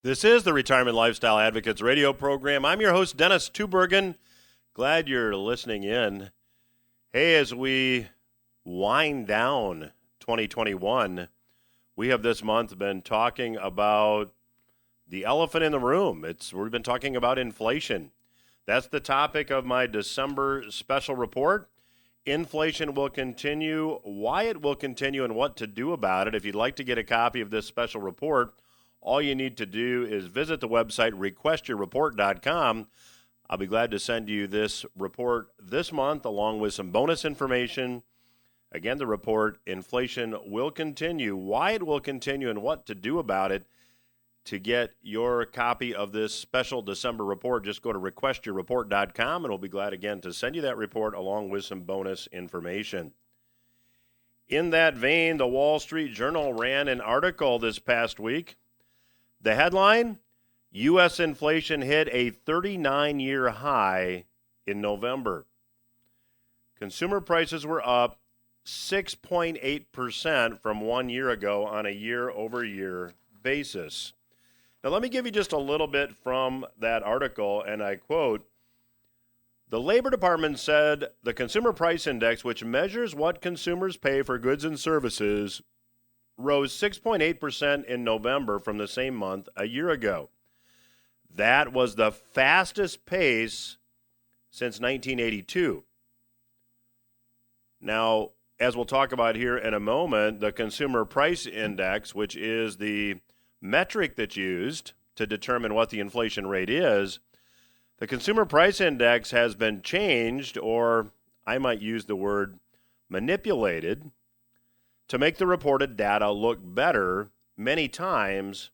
This is the Retirement Lifestyle Advocates radio program. I'm your host, Dennis Tubbergen. Glad you're listening in. Hey, as we wind down 2021, we have this month been talking about the elephant in the room. We've been talking about inflation. That's the topic of my December special report. Inflation will continue, why it will continue, and what to do about it. If you'd like to get a copy of this special report, all you need to do is visit the website requestyourreport.com. I'll be glad to send you this report this month along with some bonus information. Again, the report, Inflation Will Continue, why it will continue, and what to do about it. To get your copy of this special December report, just go to requestyourreport.com, and we'll be glad again to send you that report along with some bonus information. In that vein, the Wall Street Journal ran an article this past week. The headline, U.S. inflation hit a 39-year high in November. Consumer prices were up 6.8% from 1 year ago on a year-over-year basis. Now, let me give you just a little bit from that article, and I quote, "The Labor Department said the Consumer Price Index, which measures what consumers pay for goods and services, rose 6.8% in November from the same month a year ago. That was the fastest pace since 1982. Now, as we'll talk about here in a moment, the Consumer Price Index, which is the metric that's used to determine what the inflation rate is, the Consumer Price Index has been changed, or I might use the word manipulated, to make the reported data look better many times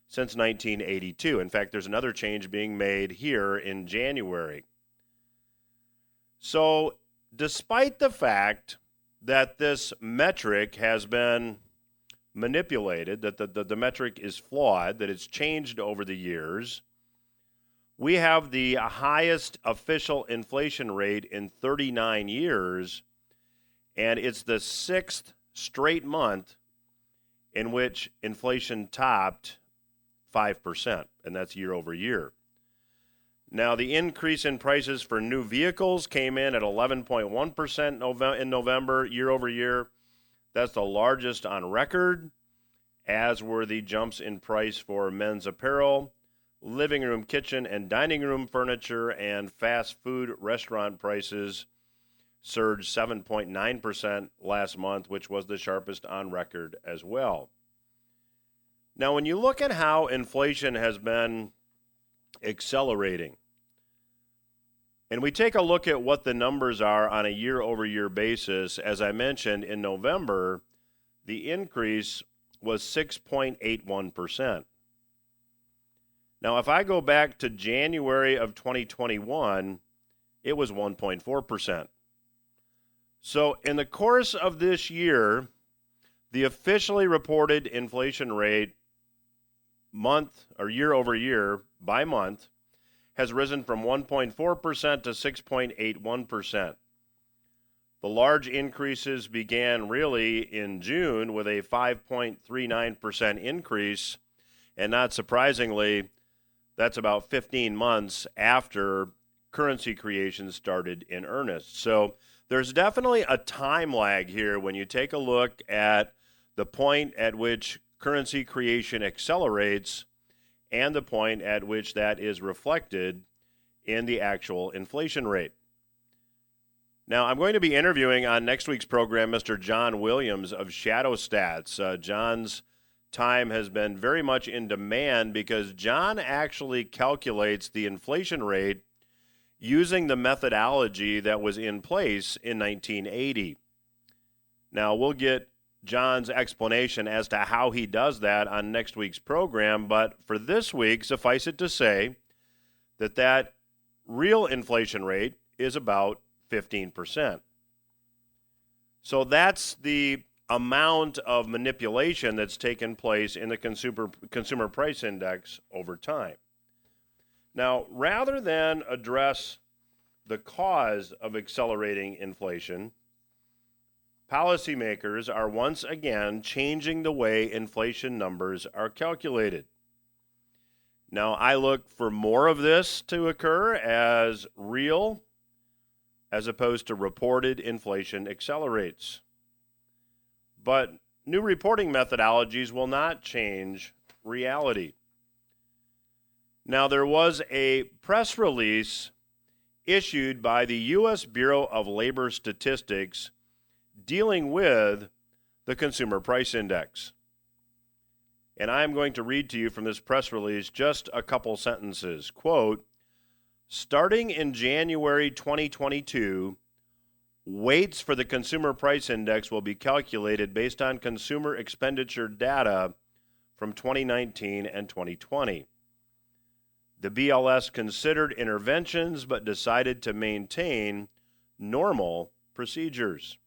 since 1982. In fact, there's another change being made here in January. So, despite the fact that this metric has been manipulated, that the metric is flawed, that it's changed over the years, we have the highest official inflation rate in 39 years, and it's the sixth straight month in which inflation topped 5%, and that's year over year. Now, the increase in prices for new vehicles came in at 11.1% in November, year over year. That's the largest on record, as were the jumps in price for men's apparel, living room, kitchen, and dining room furniture, and fast food restaurant prices surged 7.9% last month, which was the sharpest on record as well. Now, when you look at how inflation has been accelerating, and we take a look at what the numbers are on a year-over-year basis, as I mentioned, in November, the increase was 6.81%. Now, if I go back to January of 2021, it was 1.4%. So in the course of this year, the officially reported inflation rate month or year over year by month has risen from 1.4% to 6.81%. The large increases began really in June with a 5.39% increase, and not surprisingly, that's about 15 months after currency creation started in earnest. So there's definitely a time lag here when you take a look at the point at which currency creation accelerates and the point at which that is reflected in the actual inflation rate. Now, I'm going to be interviewing on next week's program Mr. John Williams of Shadow Stats. John's time has been very much in demand because John actually calculates the inflation rate using the methodology that was in place in 1980. Now, we'll get John's explanation as to how he does that on next week's program, but for this week, suffice it to say that real inflation rate is about 15%. So that's the amount of manipulation that's taken place in the consumer price index over time. Now, rather than address the cause of accelerating inflation, policymakers are once again changing the way inflation numbers are calculated. Now, I look for more of this to occur as real as opposed to reported inflation accelerates. But new reporting methodologies will not change reality. Now, there was a press release issued by the U.S. Bureau of Labor Statistics dealing with the Consumer Price Index. And I'm going to read to you from this press release just a couple sentences. Quote, starting in January 2022, weights for the Consumer Price Index will be calculated based on consumer expenditure data from 2019 and 2020. The BLS considered interventions but decided to maintain normal procedures.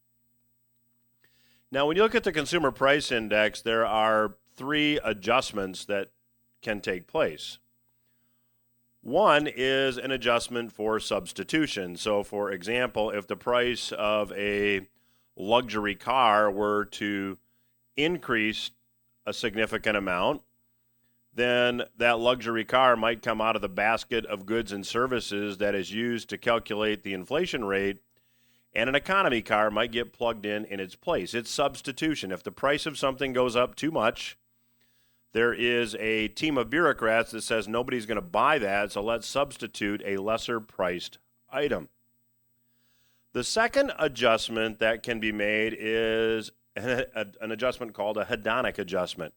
Now, when you look at the Consumer Price Index, there are three adjustments that can take place. One is an adjustment for substitution. So, for example, if the price of a luxury car were to increase a significant amount, then that luxury car might come out of the basket of goods and services that is used to calculate the inflation rate, and an economy car might get plugged in its place. It's substitution. If the price of something goes up too much, there is a team of bureaucrats that says nobody's going to buy that, so let's substitute a lesser priced item. The second adjustment that can be made is an adjustment called a hedonic adjustment.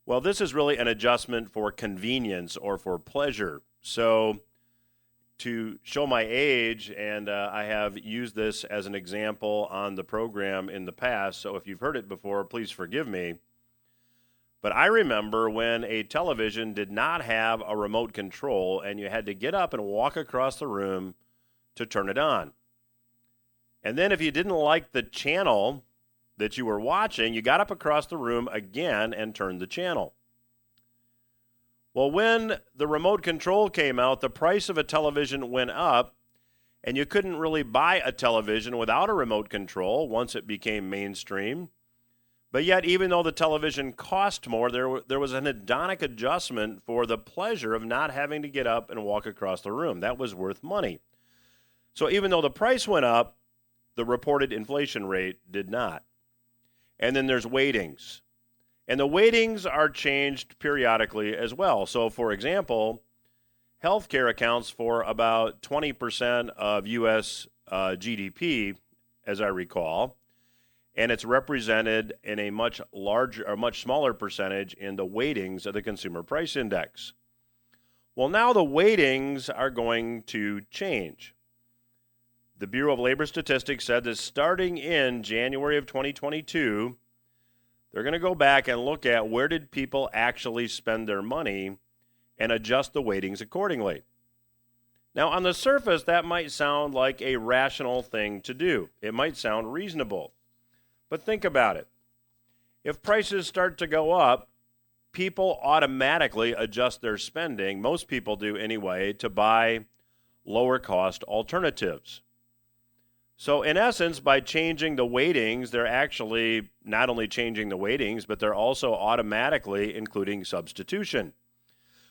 Well, this is really an adjustment for convenience or for pleasure. So to show my age, and I have used this as an example on the program in the past, so if you've heard it before, please forgive me. But I remember when a television did not have a remote control and you had to get up and walk across the room to turn it on. And then if you didn't like the channel that you were watching, you got up across the room again and turned the channel. Well, when the remote control came out, the price of a television went up, and you couldn't really buy a television without a remote control once it became mainstream. But yet, even though the television cost more, there was an hedonic adjustment for the pleasure of not having to get up and walk across the room. That was worth money. So even though the price went up, the reported inflation rate did not. And then there's weightings. And the weightings are changed periodically as well. So, for example, healthcare accounts for about 20% of U.S. GDP, as I recall, and it's represented in a much smaller percentage in the weightings of the Consumer Price Index. Well, now the weightings are going to change. The Bureau of Labor Statistics said that starting in January of 2022, they're going to go back and look at where did people actually spend their money and adjust the weightings accordingly. Now, on the surface, that might sound like a rational thing to do. It might sound reasonable. But think about it. If prices start to go up, people automatically adjust their spending, most people do anyway, to buy lower cost alternatives. So in essence, by changing the weightings, they're actually not only changing the weightings, but they're also automatically including substitution.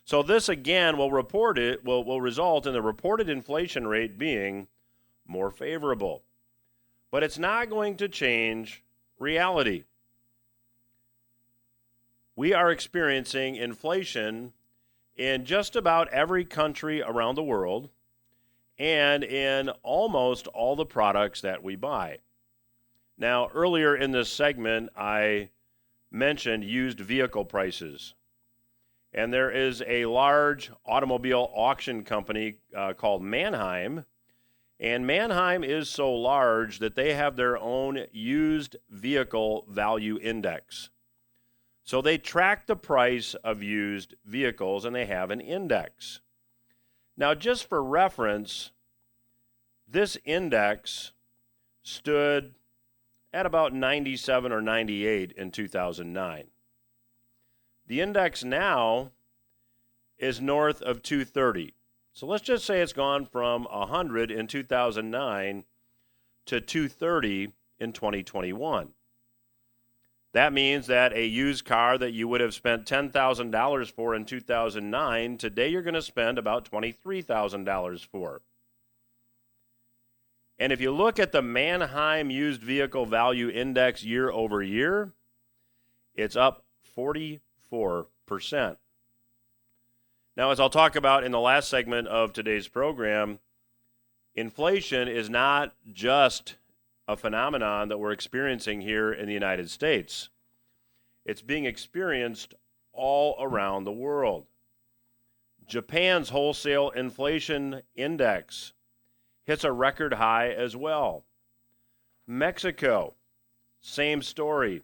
So this again will result in the reported inflation rate being more favorable. But it's not going to change reality. We are experiencing inflation in just about every country around the world, and in almost all the products that we buy. Now, earlier in this segment, I mentioned used vehicle prices. And there is a large automobile auction company called Manheim. And Manheim is so large that they have their own used vehicle value index. So they track the price of used vehicles, and they have an index. Now, just for reference, this index stood at about 97 or 98 in 2009. The index now is north of 230. So let's just say it's gone from 100 in 2009 to 230 in 2021. That means that a used car that you would have spent $10,000 for in 2009, today you're going to spend about $23,000 for. And if you look at the Manheim Used Vehicle Value Index year over year, it's up 44%. Now, as I'll talk about in the last segment of today's program, inflation is not just a phenomenon that we're experiencing here in the United States. It's being experienced all around the world. Japan's wholesale inflation index hits a record high as well. Mexico, same story.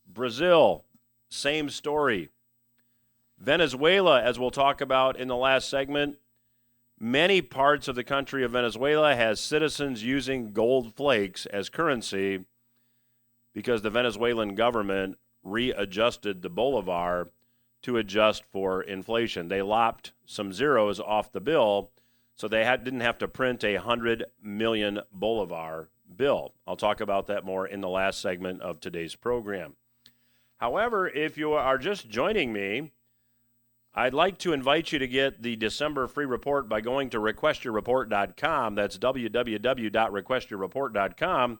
Brazil, same story. Venezuela, as we'll talk about in the last segment, many parts of the country of Venezuela has citizens using gold flakes as currency because the Venezuelan government readjusted the bolivar to adjust for inflation. They lopped some zeros off the bill, so they didn't have to print a 100 million bolivar bill. I'll talk about that more in the last segment of today's program. However, if you are just joining me, I'd like to invite you to get the December free report by going to requestyourreport.com. That's www.requestyourreport.com.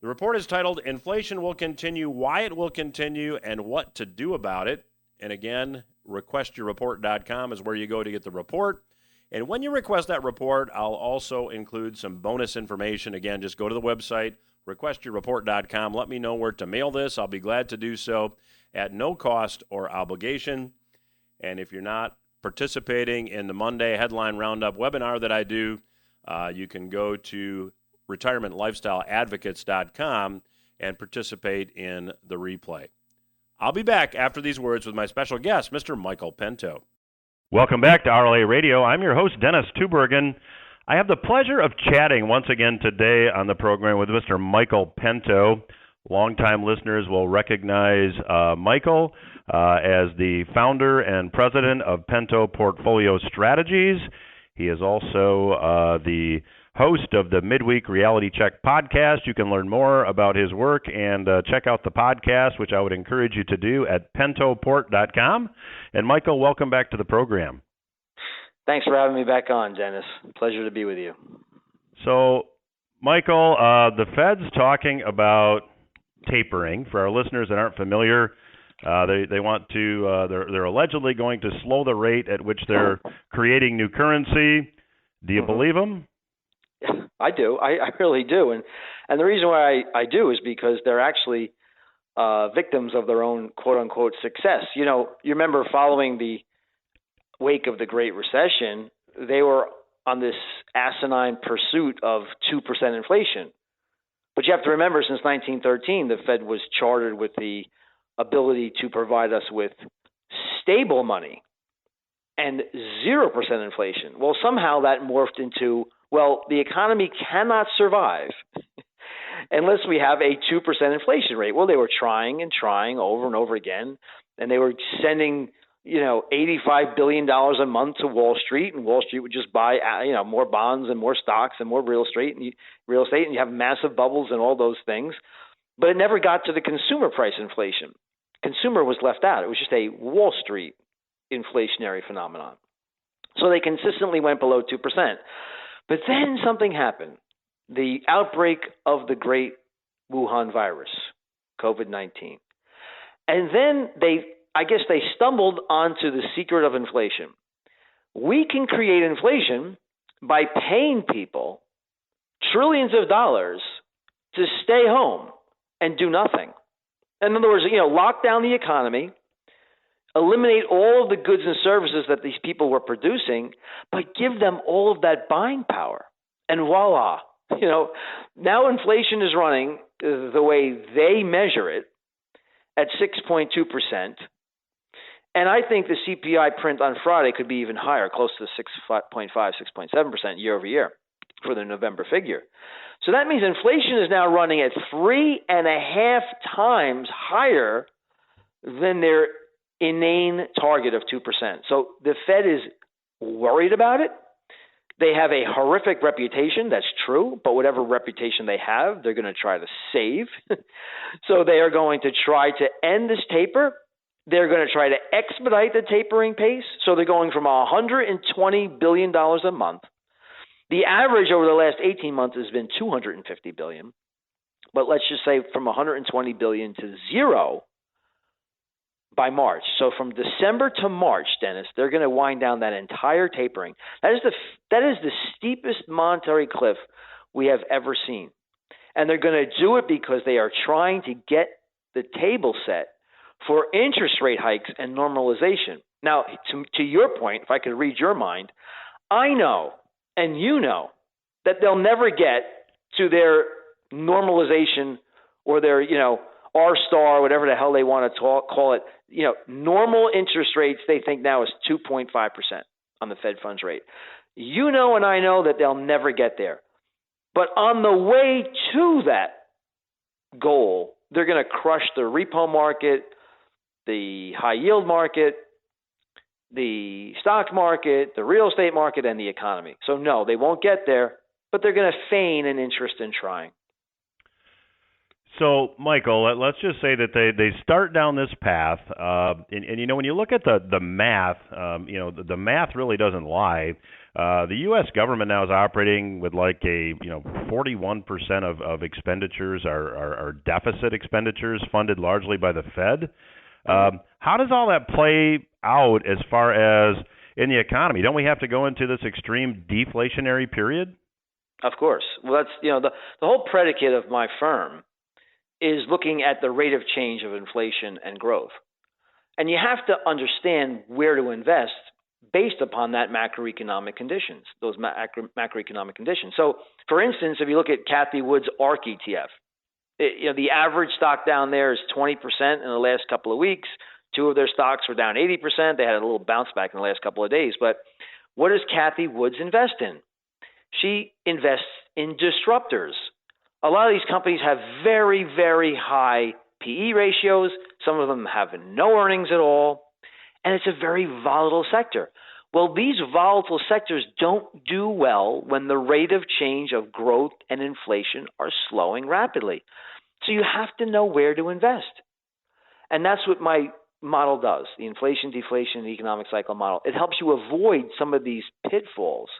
The report is titled Inflation Will Continue, Why It Will Continue, and What to Do About It. And again, requestyourreport.com is where you go to get the report. And when you request that report, I'll also include some bonus information. Again, just go to the website, requestyourreport.com. Let me know where to mail this. I'll be glad to do so at no cost or obligation. And if you're not participating in the Monday Headline Roundup webinar that I do, you can go to retirementlifestyleadvocates.com and participate in the replay. I'll be back after these words with my special guest, Mr. Michael Pento. Welcome back to RLA Radio. I'm your host, Dennis Tubbergen. I have the pleasure of chatting once again today on the program with Mr. Michael Pento. Longtime listeners will recognize Michael as the founder and president of Pento Portfolio Strategies. He is also the host of the Midweek Reality Check podcast. You can learn more about his work and check out the podcast, which I would encourage you to do at pentoport.com. And Michael, welcome back to the program. Thanks for having me back on, Dennis. Pleasure to be with you. So, Michael, the Fed's talking about tapering. For our listeners that aren't familiar, they want to. They're allegedly going to slow the rate at which they're creating new currency. Do you believe them? I do. I really do. And the reason why I do is because they're actually victims of their own quote unquote success. You know, you remember following the wake of the Great Recession, they were on this asinine pursuit of 2% inflation. But you have to remember, since 1913, the Fed was chartered with the ability to provide us with stable money and 0% inflation. Well, somehow that morphed into, well, the economy cannot survive unless we have a 2% inflation rate. Well, they were trying over and over again, and they were sending, $85 billion a month to Wall Street, and Wall Street would just buy, more bonds and more stocks and more real estate, and you have massive bubbles and all those things. But it never got to the consumer price inflation. Consumer was left out. It was just a Wall Street inflationary phenomenon. So they consistently went below 2%. But then something happened. The outbreak of the great Wuhan virus, COVID-19. And then they stumbled onto the secret of inflation. We can create inflation by paying people trillions of dollars to stay home and do nothing. In other words, lock down the economy, eliminate all of the goods and services that these people were producing, but give them all of that buying power. And voila, now inflation is running the way they measure it at 6.2%. And I think the CPI print on Friday could be even higher, close to 6.5, 6.7% year over year for the November figure. So that means inflation is now running at 3.5 times higher than their inane target of 2%. So the Fed is worried about it. They have a horrific reputation. That's true. But whatever reputation they have, they're going to try to save. So they are going to try to end this taper. They're going to try to expedite the tapering pace. So they're going from $120 billion a month. The average over the last 18 months has been $250 billion. But let's just say from $120 billion to zero by March. So from December to March, Dennis, they're going to wind down that entire tapering. That is the steepest monetary cliff we have ever seen. And they're going to do it because they are trying to get the table set for interest rate hikes and normalization. Now, to your point, if I could read your mind, I know and you know that they'll never get to their normalization or their, R-star, whatever the hell they want to call it. Normal interest rates they think now is 2.5% on the Fed funds rate. You know and I know that they'll never get there. But on the way to that goal, they're going to crush the repo market, the high yield market, the stock market, the real estate market, and the economy. So no, they won't get there, but they're going to feign an interest in trying. So, Michael, let's just say that they start down this path, and when you look at the math, the math really doesn't lie. The U.S. government now is operating with like a 41% of expenditures are deficit expenditures funded largely by the Fed. How does all that play out as far as in the economy? Don't we have to go into this extreme deflationary period? Of course. Well, that's the whole predicate of my firm is looking at the rate of change of inflation and growth. And you have to understand where to invest based upon that macroeconomic conditions, those macroeconomic conditions. So, for instance, if you look at Cathie Wood's ARK ETF, the average stock down there is 20% in the last couple of weeks. Two of their stocks were down 80%. They had a little bounce back in the last couple of days. But what does Cathie Woods invest in? She invests in disruptors. A lot of these companies have very, very high PE ratios. Some of them have no earnings at all. And it's a very volatile sector. Well, these volatile sectors don't do well when the rate of change of growth and inflation are slowing rapidly. So you have to know where to invest. And that's what my model does, the inflation, deflation, economic cycle model. It helps you avoid some of these pitfalls.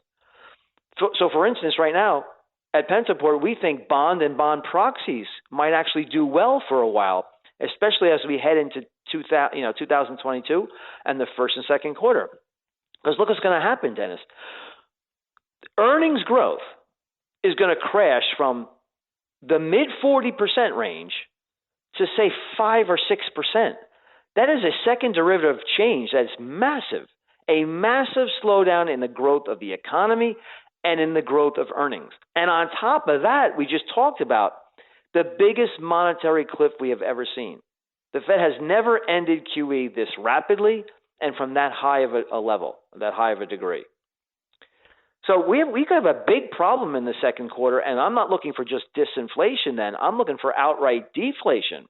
So for instance, right now, at Pentaport, we think bond and bond proxies might actually do well for a while, especially as we head into 2022 and the first and second quarter. Because look what's going to happen, Dennis. Earnings growth is going to crash from the mid 40% range to say 5 or 6%. That is a second derivative change that's massive, a massive slowdown in the growth of the economy and in the growth of earnings. And on top of that, we just talked about the biggest monetary cliff we have ever seen. The Fed has never ended QE this rapidly and from that high of a level, that high of a degree. So we could have a big problem in the second quarter, and I'm not looking for just disinflation then. I'm looking for outright deflation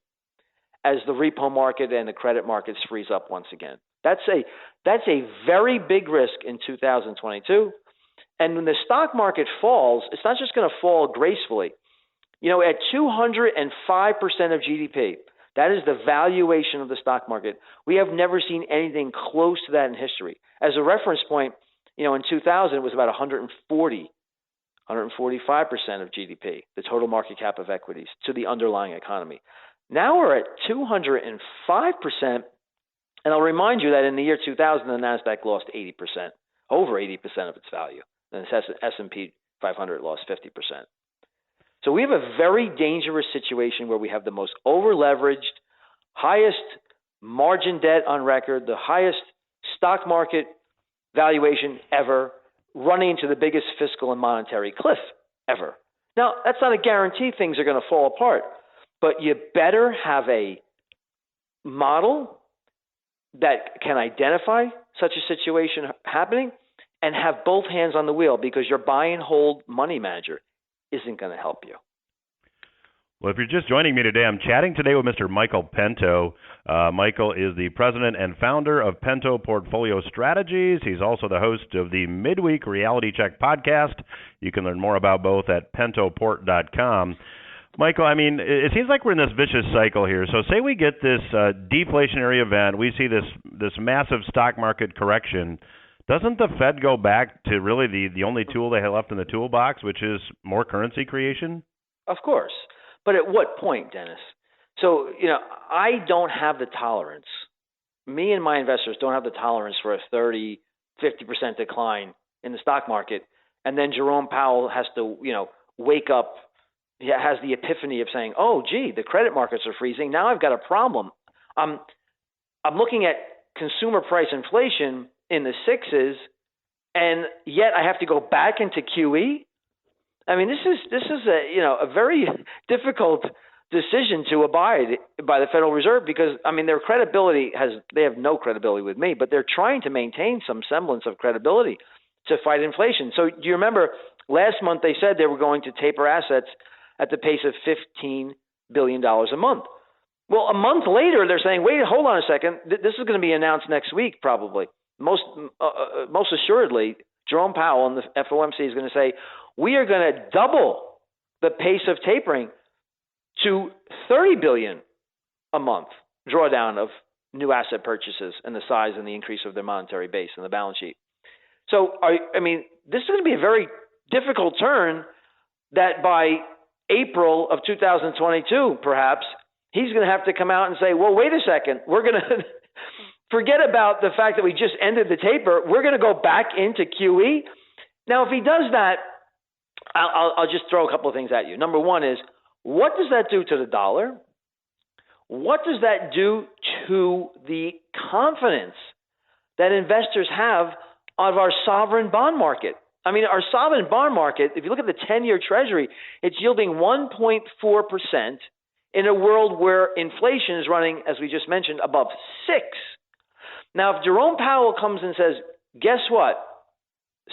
as the repo market and the credit markets freeze up once again. That's a very big risk in 2022. And when the stock market falls, it's not just going to fall gracefully. At 205% of GDP, that is the valuation of the stock market. We have never seen anything close to that in history. As a reference point, in 2000, it was about 145% of GDP, the total market cap of equities, to the underlying economy. Now we're at 205%. And I'll remind you that in the year 2000, the NASDAQ lost 80%, over 80% of its value. And the S&P 500 lost 50%. So we have a very dangerous situation where we have the most over-leveraged, highest margin debt on record, the highest stock market valuation ever, running into the biggest fiscal and monetary cliff ever. Now, that's not a guarantee things are going to fall apart, but you better have a model that can identify such a situation happening and have both hands on the wheel, because your buy and hold money manager isn't going to help you. Well, if you're just joining me today, I'm chatting today with Mr. Michael Pento. Michael is the president and founder of Pento Portfolio Strategies. He's also the host of the Midweek Reality Check podcast. You can learn more about both at pentoport.com. Michael, I mean, it seems like we're in this vicious cycle here. So say we get this deflationary event, we see this massive stock market correction. Doesn't the Fed go back to really the only tool they have left in the toolbox, which is more currency creation? Of course. But at what point, Dennis? So, I don't have the tolerance. Me and my investors don't have the tolerance for a 30, 50% decline in the stock market. And then Jerome Powell has to, wake up. He has the epiphany of saying, oh, gee, the credit markets are freezing. Now I've got a problem. I'm looking at consumer price inflation in the sixes, and yet I have to go back into QE. I mean, this is a very difficult decision to abide by the Federal Reserve because, I mean, their credibility they have no credibility with me, but they're trying to maintain some semblance of credibility to fight inflation. So do you remember last month they said they were going to taper assets at the pace of $15 billion a month? Well, a month later, they're saying, wait, hold on a second. This is going to be announced next week, probably. Most assuredly, Jerome Powell and the FOMC is going to say, we are going to double the pace of tapering to $30 billion a month drawdown of new asset purchases and the size and the increase of their monetary base and the balance sheet. So, this is going to be a very difficult turn that by April of 2022, perhaps, he's going to have to come out and say, well, wait a second, we're going to forget about the fact that we just ended the taper. We're going to go back into QE. Now, if he does that, I'll just throw a couple of things at you. Number one is, what does that do to the dollar? What does that do to the confidence that investors have of our sovereign bond market? I mean, our sovereign bond market, if you look at the 10-year Treasury, it's yielding 1.4% in a world where inflation is running, as we just mentioned, above 6. Now, if Jerome Powell comes and says, guess what,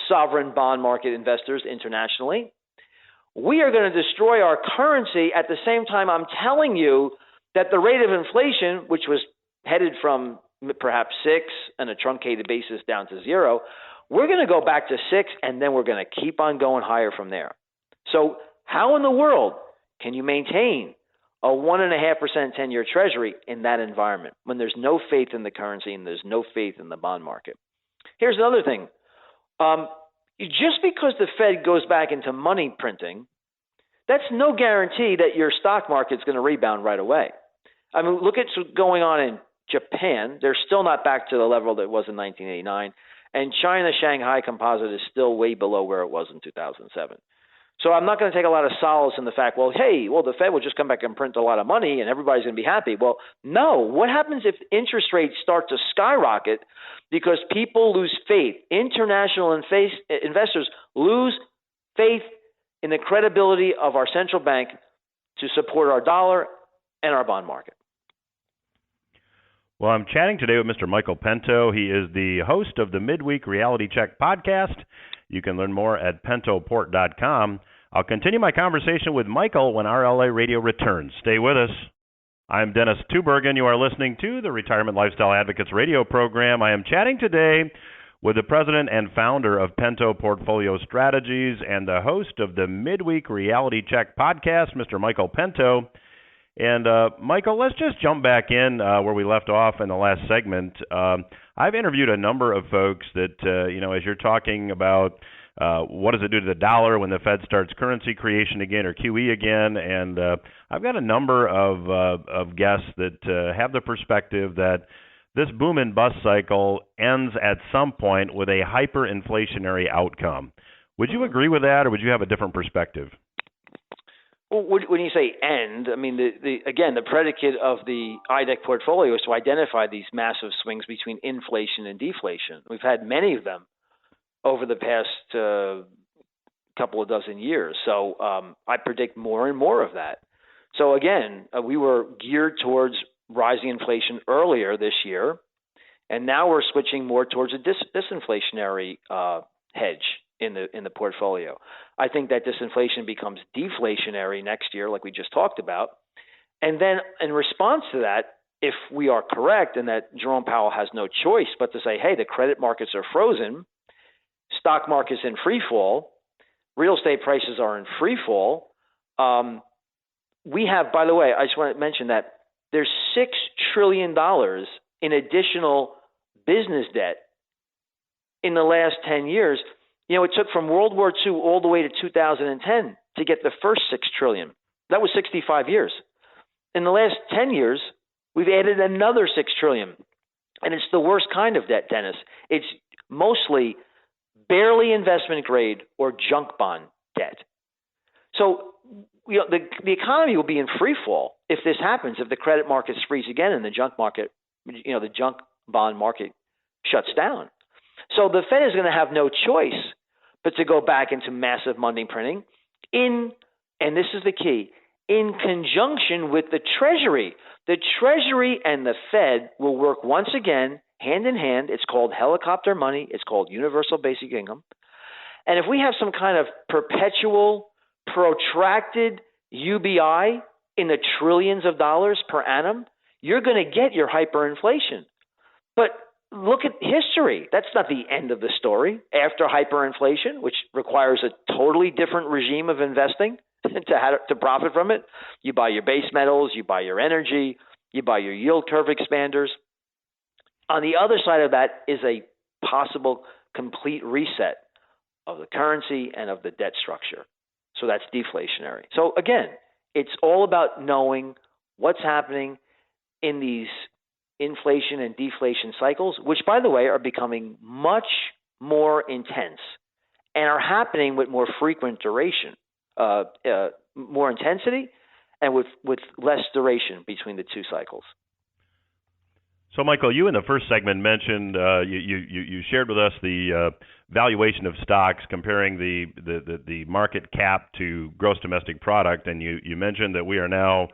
sovereign bond market investors internationally, we are going to destroy our currency. At the same time, I'm telling you that the rate of inflation, which was headed from perhaps 6 on a truncated basis down to 0, we're going to go back to 6, and then we're going to keep on going higher from there. So how in the world can you maintain a 1.5% 10-year Treasury in that environment when there's no faith in the currency and there's no faith in the bond market? Here's another thing. Just because the Fed goes back into money printing, that's no guarantee that your stock market's going to rebound right away. I mean, look at what's going on in Japan. They're still not back to the level that it was in 1989. And China Shanghai Composite is still way below where it was in 2007. So I'm not going to take a lot of solace in the fact, the Fed will just come back and print a lot of money and everybody's going to be happy. Well, no. What happens if interest rates start to skyrocket because people lose faith? International investors lose faith in the credibility of our central bank to support our dollar and our bond market. Well, I'm chatting today with Mr. Michael Pento. He is the host of the Midweek Reality Check podcast. You can learn more at pentoport.com. I'll continue my conversation with Michael when RLA Radio returns. Stay with us. I'm Dennis Tubbergen. You are listening to the Retirement Lifestyle Advocates radio program. I am chatting today with the president and founder of Pento Portfolio Strategies and the host of the Midweek Reality Check podcast, Mr. Michael Pento. And Michael, let's just jump back in where we left off in the last segment. I've interviewed a number of folks that, as you're talking about what does it do to the dollar when the Fed starts currency creation again or QE again, and I've got a number of guests that have the perspective that this boom and bust cycle ends at some point with a hyperinflationary outcome. Would you agree with that, or would you have a different perspective? Well, when you say end, I mean, the predicate of the IDEC portfolio is to identify these massive swings between inflation and deflation. We've had many of them over the past couple of dozen years. So I predict more and more of that. So again, we were geared towards rising inflation earlier this year, and now we're switching more towards a disinflationary hedge in the portfolio. I think that disinflation becomes deflationary next year, like we just talked about. And then in response to that, if we are correct and that Jerome Powell has no choice but to say, hey, the credit markets are frozen, stock market's in free fall, real estate prices are in free fall. We have, by the way, I just want to mention that there's $6 trillion in additional business debt in the last 10 years. You know, it took from World War II all the way to 2010 to get the first $6 trillion. That was 65 years. In the last 10 years, we've added another $6 trillion. And it's the worst kind of debt, Dennis. It's mostly barely investment grade or junk bond debt. So you know, the economy will be in free fall if this happens, if the credit markets freeze again and the junk market, you know, the junk bond market shuts down. So the Fed is going to have no choice but to go back into massive money printing and this is the key, in conjunction with the Treasury. The Treasury and the Fed will work once again hand in hand. It's called helicopter money. It's called universal basic income. And if we have some kind of perpetual, protracted UBI in the trillions of dollars per annum, you're going to get your hyperinflation. But look at history. That's not the end of the story. After hyperinflation, which requires a totally different regime of investing to profit from it, you buy your base metals, you buy your energy, you buy your yield curve expanders. On the other side of that is a possible complete reset of the currency and of the debt structure. So that's deflationary. So again, it's all about knowing what's happening in these inflation and deflation cycles, which, by the way, are becoming much more intense and are happening with more frequent duration, more intensity, and with less duration between the two cycles. So, Michael, you in the first segment mentioned you shared with us the valuation of stocks, comparing the market cap to gross domestic product, and you mentioned that we are now,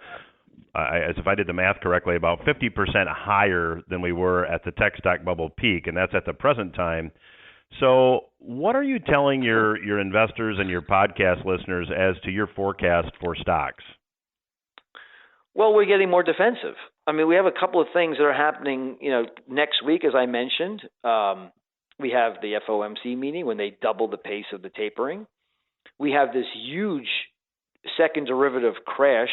as if I did the math correctly, about 50% higher than we were at the tech stock bubble peak, and that's at the present time. So, what are you telling your investors and your podcast listeners as to your forecast for stocks? Well, we're getting more defensive. I mean, we have a couple of things that are happening, you know, next week, as I mentioned. We have the FOMC meeting when they double the pace of the tapering. We have this huge second derivative crash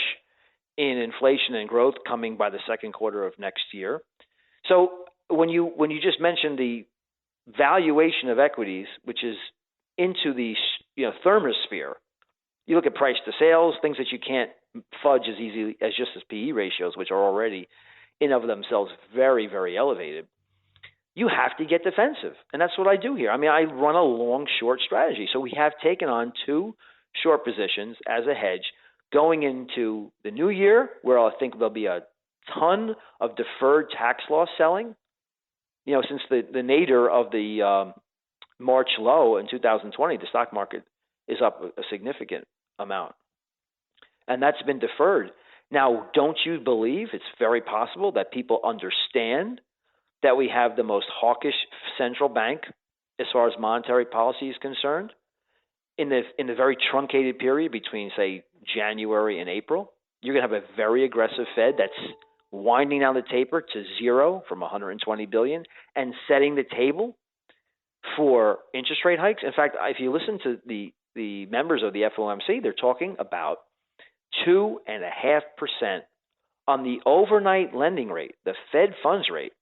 in inflation and growth coming by the second quarter of next year. So when you just mentioned the valuation of equities, which is into the thermosphere, you look at price to sales, things that you can't fudge as easily as just as PE ratios, which are already in of themselves very, very elevated. You have to get defensive. And that's what I do here. I mean, I run a long short strategy. So we have taken on 2 short positions as a hedge going into the new year, where I think there'll be a ton of deferred tax loss selling. You know, since the nadir of the March low in 2020, the stock market is up a significant amount. And that's been deferred. Now, don't you believe it's very possible that people understand that we have the most hawkish central bank as far as monetary policy is concerned in the very truncated period between, say, January and April? You're going to have a very aggressive Fed that's winding down the taper to zero from 120 billion and setting the table for interest rate hikes. In fact, if you listen to the members of the FOMC, they're talking about 2.5% on the overnight lending rate, the Fed funds rate,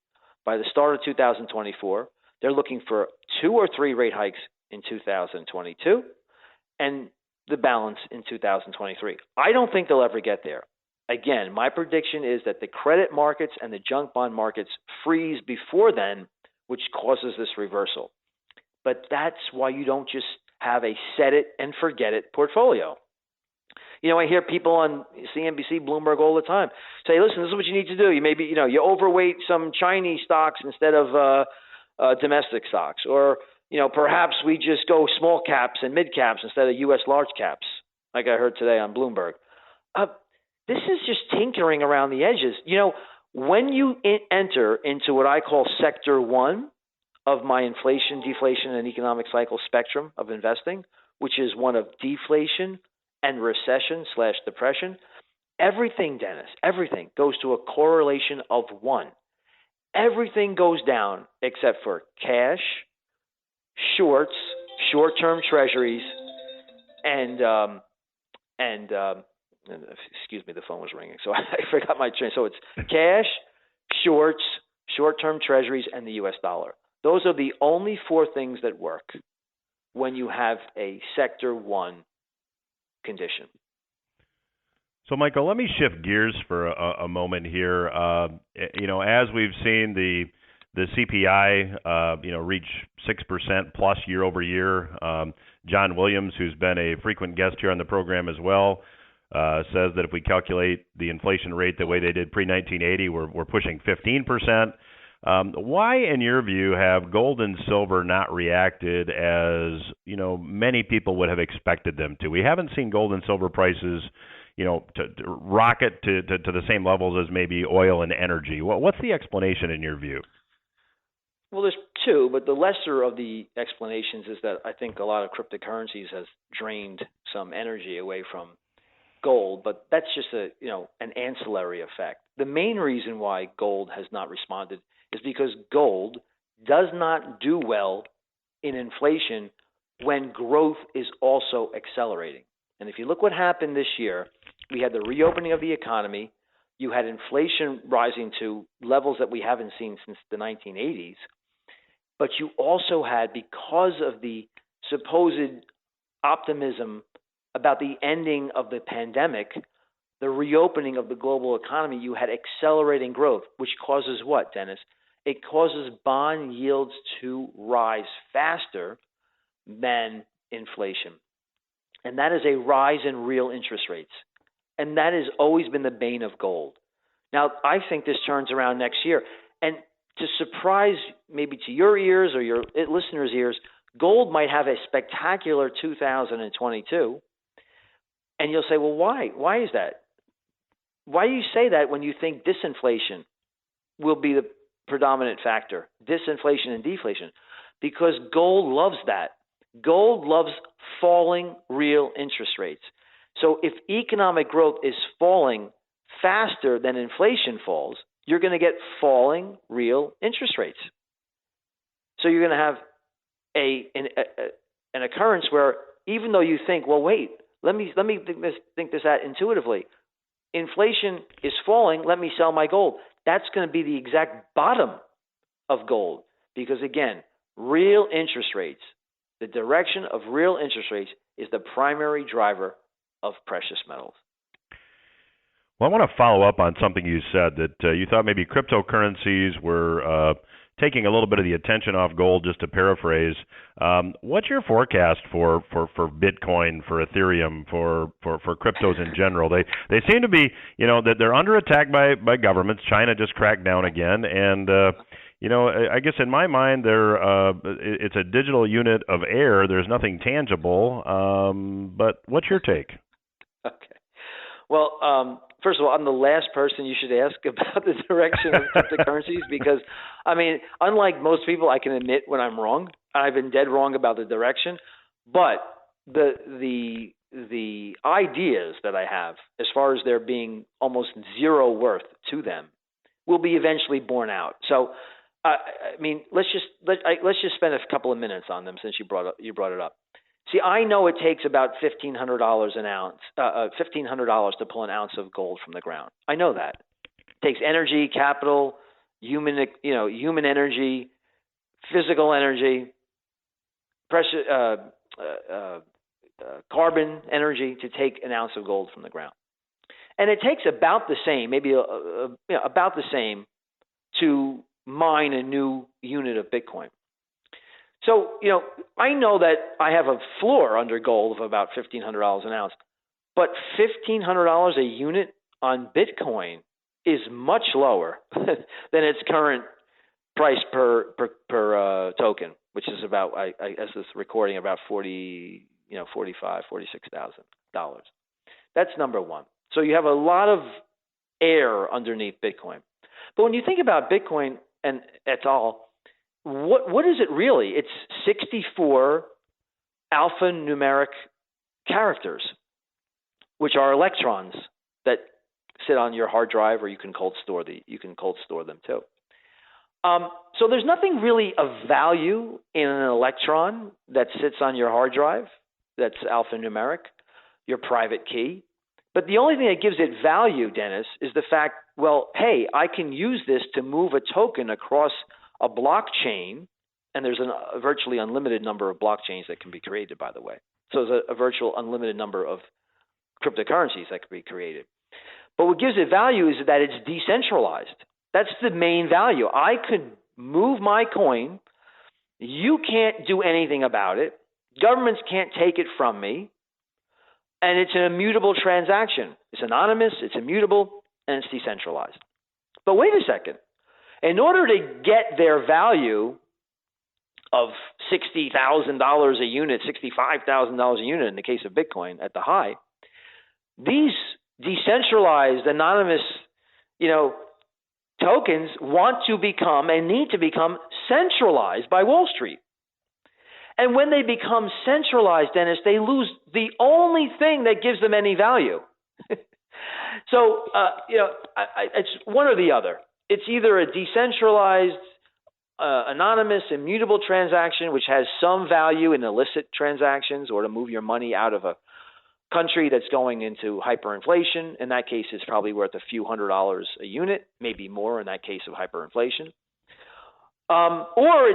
by the start of 2024. They're looking for 2 or 3 rate hikes in 2022 and the balance in 2023. I don't think they'll ever get there. Again, my prediction is that the credit markets and the junk bond markets freeze before then, which causes this reversal. But that's why you don't just have a set it and forget it portfolio. You know, I hear people on CNBC, Bloomberg all the time say, listen, this is what you need to do. You maybe, you overweight some Chinese stocks instead of domestic stocks. Or, perhaps we just go small caps and mid caps instead of U.S. large caps, like I heard today on Bloomberg. This is just tinkering around the edges. When you enter into what I call sector 1 of my inflation, deflation, and economic cycle spectrum of investing, which is one of deflation and recession/depression, everything, Dennis, everything goes to a correlation of 1. Everything goes down except for cash, shorts, short-term treasuries, and excuse me, the phone was ringing, so I forgot my train. So it's cash, shorts, short-term treasuries, and the U.S. dollar. Those are the only 4 things that work when you have a Sector 1 condition. So, Michael, let me shift gears for a moment here. As we've seen the CPI, reach 6% plus year over year. John Williams, who's been a frequent guest here on the program as well, says that if we calculate the inflation rate the way they did pre-1980, we're pushing 15%. Why, in your view, have gold and silver not reacted as many people would have expected them to? We haven't seen gold and silver prices, to rocket to the same levels as maybe oil and energy. What's the explanation in your view? Well, there's 2, but the lesser of the explanations is that I think a lot of cryptocurrencies has drained some energy away from gold, but that's just an ancillary effect. The main reason why gold has not responded is because gold does not do well in inflation when growth is also accelerating. And if you look what happened this year, we had the reopening of the economy, you had inflation rising to levels that we haven't seen since the 1980s, but you also had, because of the supposed optimism about the ending of the pandemic, the reopening of the global economy, you had accelerating growth, which causes what, Dennis? It causes bond yields to rise faster than inflation. And that is a rise in real interest rates. And that has always been the bane of gold. Now, I think this turns around next year. And to surprise maybe to your ears or your listeners' ears, gold might have a spectacular 2022. And you'll say, well, why? Why is that? Why do you say that when you think disinflation will be the predominant factor? Disinflation and deflation. Because gold loves that. Gold loves falling real interest rates. So if economic growth is falling faster than inflation falls, you're going to get falling real interest rates. So you're going to have an occurrence where, even though you think, well, wait, let me think this out intuitively. Inflation is falling. Let me sell my gold. That's going to be the exact bottom of gold, because again, real interest rates, the direction of real interest rates is the primary driver of precious metals. Well, I want to follow up on something you said, that you thought maybe cryptocurrencies were taking a little bit of the attention off gold, just to paraphrase. What's your forecast for Bitcoin, for Ethereum, for cryptos in general? They seem to be, that they're under attack by governments. China just cracked down again, and I guess in my mind, it's a digital unit of air. There's nothing tangible. But what's your take? Okay. Well, first of all, I'm the last person you should ask about the direction of cryptocurrencies, because, unlike most people, I can admit when I'm wrong. I've been dead wrong about the direction. But the ideas that I have, as far as there being almost zero worth to them, will be eventually borne out. So, let's just spend a couple of minutes on them, since you brought it up. See, I know it takes about $1,500 an ounce, $1,500 to pull an ounce of gold from the ground. I know that. It takes energy, capital, human energy, physical energy, precious carbon energy to take an ounce of gold from the ground, and it takes about the same, maybe about the same, to mine a new unit of Bitcoin. So, I know that I have a floor under gold of about $1,500 an ounce, but $1,500 a unit on Bitcoin is much lower than its current price per token, which is about, as this recording, about $45,000, $46,000. That's number one. So you have a lot of air underneath Bitcoin. But when you think about Bitcoin and et al., what is it really? It's 64 alphanumeric characters, which are electrons that sit on your hard drive, or you can cold store them too. So there's nothing really of value in an electron that sits on your hard drive that's alphanumeric, your private key. But the only thing that gives it value, Dennis, is the fact, well, hey, I can use this to move a token across a blockchain, and there's a virtually unlimited number of blockchains that can be created, by the way. So there's a virtual unlimited number of cryptocurrencies that can be created. But what gives it value is that it's decentralized. That's the main value. I could move my coin. You can't do anything about it. Governments can't take it from me. And it's an immutable transaction. It's anonymous, it's immutable, and it's decentralized. But wait a second. In order to get their value of $60,000 a unit, $65,000 a unit in the case of Bitcoin at the high, these decentralized, anonymous, tokens want to become and need to become centralized by Wall Street. And when they become centralized, Dennis, they lose the only thing that gives them any value. So, it's one or the other. It's either a decentralized, anonymous, immutable transaction, which has some value in illicit transactions or to move your money out of a country that's going into hyperinflation. In that case, it's probably worth a few $100s a unit, maybe more in that case of hyperinflation. Or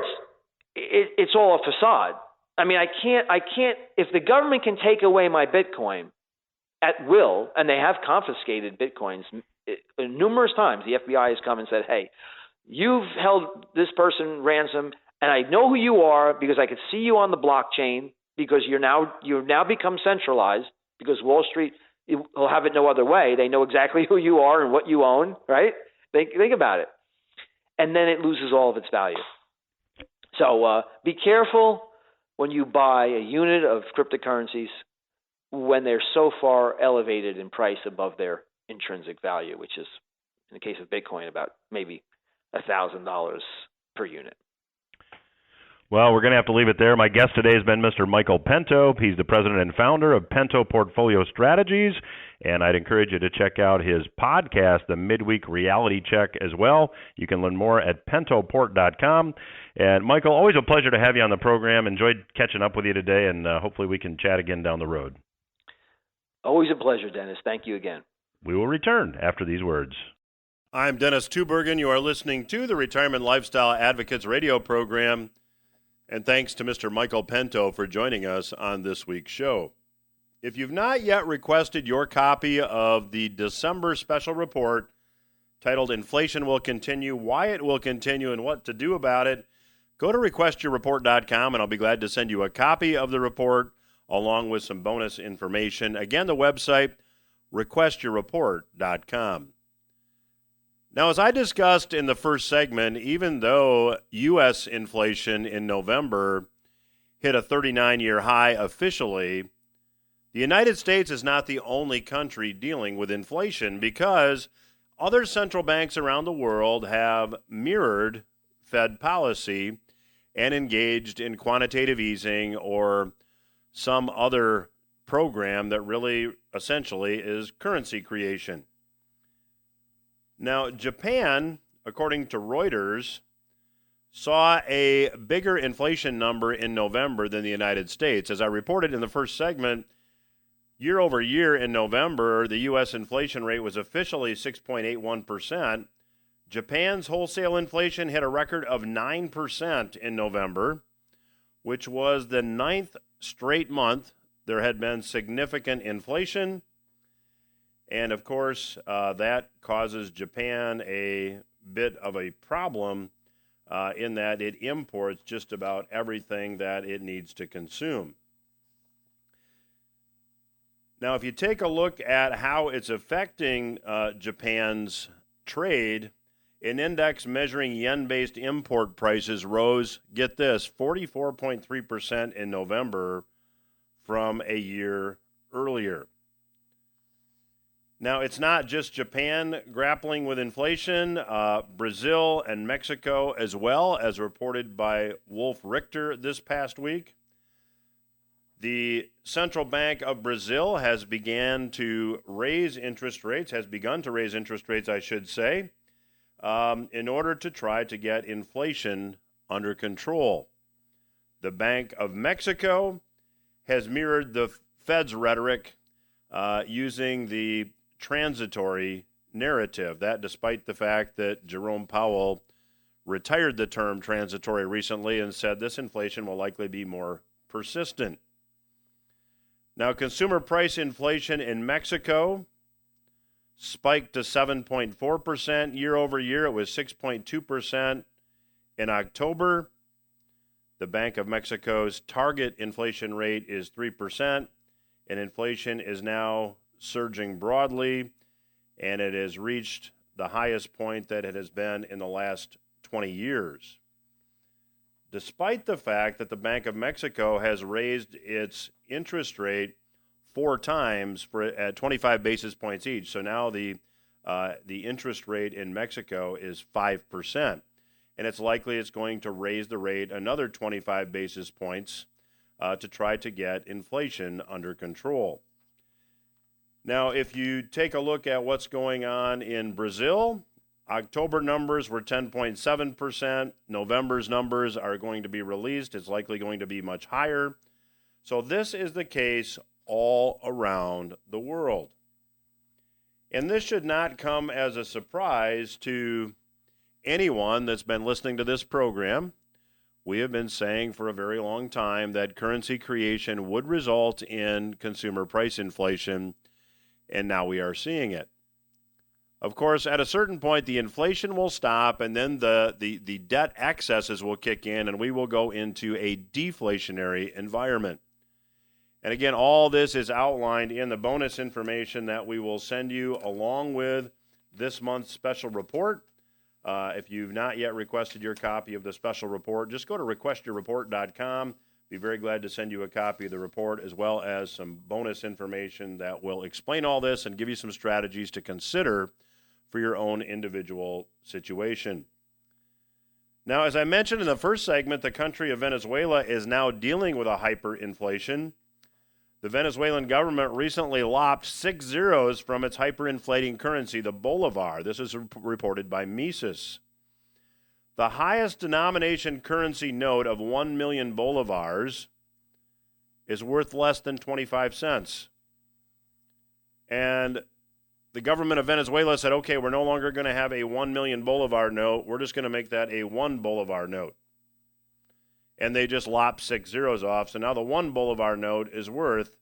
it's all a facade. I mean, I can't, if the government can take away my Bitcoin at will, and they have confiscated Bitcoins numerous times, the FBI has come and said, hey, you've held this person ransom, and I know who you are because I could see you on the blockchain, because you've now become centralized, because Wall Street will have it no other way. They know exactly who you are and what you own, right? Think about it. And then it loses all of its value. So be careful when you buy a unit of cryptocurrencies when they're so far elevated in price above their intrinsic value, which is, in the case of Bitcoin, about maybe $1,000 per unit. Well, we're going to have to leave it there. My guest today has been Mr. Michael Pento. He's the president and founder of Pento Portfolio Strategies, and I'd encourage you to check out his podcast, The Midweek Reality Check, as well. You can learn more at pentoport.com. And, Michael, always a pleasure to have you on the program. Enjoyed catching up with you today, and hopefully we can chat again down the road. Always a pleasure, Dennis. Thank you again. We will return after these words. I'm Dennis Tubbergen. You are listening to the Retirement Lifestyle Advocates radio program. And thanks to Mr. Michael Pento for joining us on this week's show. If you've not yet requested your copy of the December special report titled Inflation Will Continue, Why It Will Continue, and What to Do About It, go to requestyourreport.com, and I'll be glad to send you a copy of the report along with some bonus information. Again, the website, requestyourreport.com. Now, as I discussed in the first segment, even though U.S. inflation in November hit a 39-year high officially, the United States is not the only country dealing with inflation, because other central banks around the world have mirrored Fed policy and engaged in quantitative easing or some other program that really essentially is currency creation. Now, Japan, according to Reuters, saw a bigger inflation number in November than the United States. As I reported in the first segment, year over year in November, the U.S. inflation rate was officially 6.81%. Japan's wholesale inflation hit a record of 9% in November, which was the 9th straight month there had been significant inflation. And, of course, that causes Japan a bit of a problem in that it imports just about everything that it needs to consume. Now, if you take a look at how it's affecting Japan's trade, an index measuring yen-based import prices rose, get this, 44.3% in November from a year earlier. Now, it's not just Japan grappling with inflation. Brazil and Mexico as well, as reported by Wolf Richter this past week. The Central Bank of Brazil has begun to raise interest rates, I should say, in order to try to get inflation under control. The Bank of Mexico has mirrored the Fed's rhetoric using the transitory narrative, that despite the fact that Jerome Powell retired the term transitory recently and said this inflation will likely be more persistent. Now, consumer price inflation in Mexico spiked to 7.4% year over year. It was 6.2% in October. The Bank of Mexico's target inflation rate is 3%, and inflation is now surging broadly, and it has reached the highest point that it has been in the last 20 years. Despite the fact that the Bank of Mexico has raised its interest rate 4 times at 25 basis points each. So now the interest rate in Mexico is 5%. And it's likely it's going to raise the rate another 25 basis points to try to get inflation under control. Now, if you take a look at what's going on in Brazil, October numbers were 10.7%. November's numbers are going to be released. It's likely going to be much higher. So this is the case all around the world. And this should not come as a surprise to anyone that's been listening to this program. We have been saying for a very long time that currency creation would result in consumer price inflation, and now we are seeing it. Of course, at a certain point, the inflation will stop, and then the debt excesses will kick in, and we will go into a deflationary environment. And again, all this is outlined in the bonus information that we will send you along with this month's special report. If you've not yet requested your copy of the special report, just go to requestyourreport.com. Be very glad to send you a copy of the report, as well as some bonus information that will explain all this and give you some strategies to consider for your own individual situation. Now, as I mentioned in the first segment, the country of Venezuela is now dealing with a hyperinflation. The Venezuelan government recently lopped 6 zeros from its hyperinflating currency, the bolivar. This is reported by Mises. The highest denomination currency note of 1 million bolivars is worth less than 25 cents. And the government of Venezuela said, okay, we're no longer going to have a 1 million bolivar note. We're just going to make that a 1 bolivar note. And they just lopped 6 zeros off. So now the 1 bolivar note is worth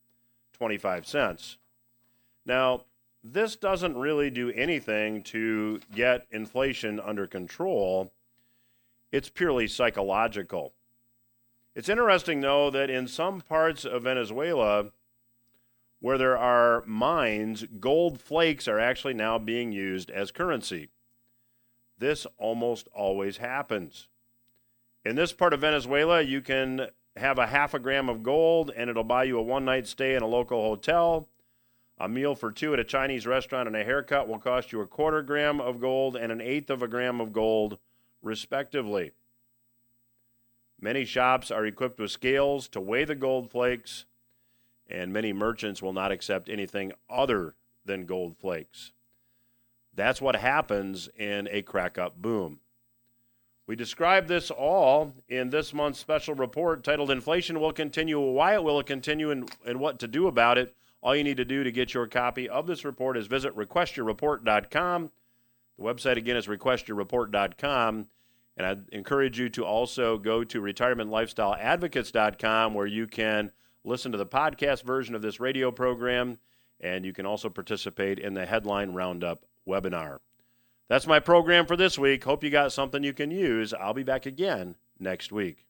25 cents. Now, this doesn't really do anything to get inflation under control. It's purely psychological. It's interesting, though, that in some parts of Venezuela where there are mines, gold flakes are actually now being used as currency. This almost always happens. In this part of Venezuela, you can have a half a gram of gold, and it'll buy you a one-night stay in a local hotel. A meal for 2 at a Chinese restaurant and a haircut will cost you a 1/4 gram of gold and 1/8 of a gram of gold, respectively. Many shops are equipped with scales to weigh the gold flakes, and many merchants will not accept anything other than gold flakes. That's what happens in a crack-up boom. We describe this all in this month's special report titled Inflation Will Continue, Why It Will Continue, and What to Do About It. All you need to do to get your copy of this report is visit requestyourreport.com. The website, again, is requestyourreport.com. And I encourage you to also go to retirementlifestyleadvocates.com, where you can listen to the podcast version of this radio program, and you can also participate in the Headline Roundup webinar. That's my program for this week. Hope you got something you can use. I'll be back again next week.